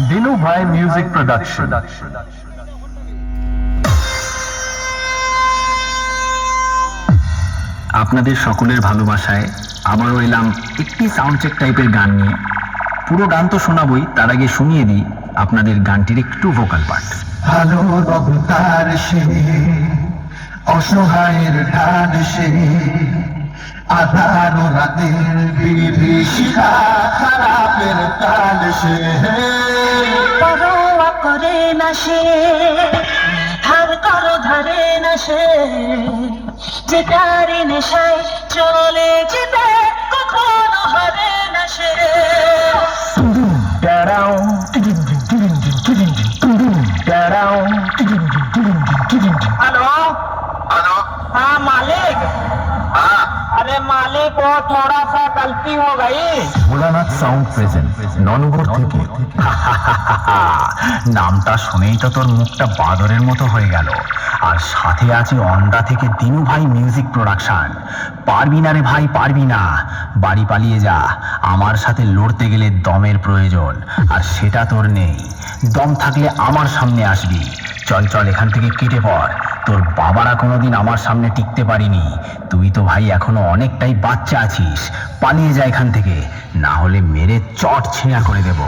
দিনু ভাই music production. আপনাদের সকলের ভালোবাসায় আবারও এলাম একটি সাউন্ড চেক টাইপের গান নিয়ে। পুরো গান তো শোনাবই, তার আগে শুনিয়ে দিই আপনাদের গানটির একটু ভোকাল পার্ট। ভালো অবতার সে, অসহায়ের ঢাল সে, আধার রাতের বিভীষিকা, খারাপের কাল সে। পরোয়া করে না সে, ধার করো ধারে না সে, যে তার নেশায় চলে যেতে কখনো হারে না সে। हेलो हेलो, हाँ मालिक। हाँ अरे मालिक वो थोड़ा सा गलती हो गई। ভোলানাথ সাউন্ড প্রেজেন্ট ননগর থেকে। নামটা শুনেই তো তোর মুখটা বাদরের মতো হয়ে গেল। আর সাথে আছে অন্ডা থেকে দিনু ভাই মিউজিক প্রোডাকশন। পারবি না রে ভাই, পারবি না, বাড়ি পালিয়ে যা। আমার সাথে লড়তে গেলে দমের প্রয়োজন, আর সেটা তোর নেই। দম থাকলে আমার সামনে আসবি। চল চল এখান থেকে কেটে পড়। তোর বাবারা কোনোদিন আমার সামনে টিকতে পারিনি। তুই তো ভাই এখনো অনেকটাই বাচ্চা আছিস। পালিয়ে যা এখান থেকে, না হলে মেরে চট ছিঁড়া করে দেব।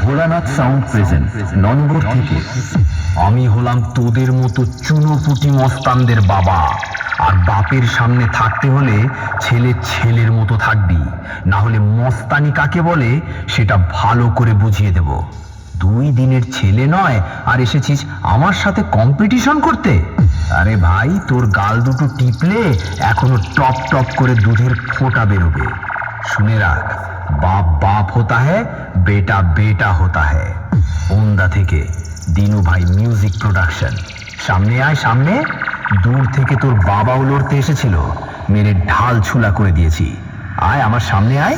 ভোলানাথ সাউন্ড প্রেজেন্ট ননগর থেকে। আমি হলাম তোদের মতো চুনোপুটি মস্তানদের বাবা, আর বাপের সামনে থাকতে হলে ছেলে ছেলের মতো থাকবি, না হলে মস্তানি কাকে বলে সেটা ভালো করে বুঝিয়ে দেব। 2 দিনের ছেলে নয় আর এসেছিস আমার সাথে কম্পিটিশন করতে? আরে ভাই, তোর গাল দুটো টিপলে এখনো টপ টপ করে দুধের ফোঁটা বেরোবে। শুনে রাখ, বাপ বাপ होता है, बेटा बेटा होता है। ওন্দা থেকে দিনু ভাই মিউজিক প্রোডাকশন। সামনে আয় সামনে। দূর থেকে তোর বাবাও লড়তে এসেছিল, মেরে ঢাল ছুলা করে দিয়েছি। আয় আমার সামনে আয়।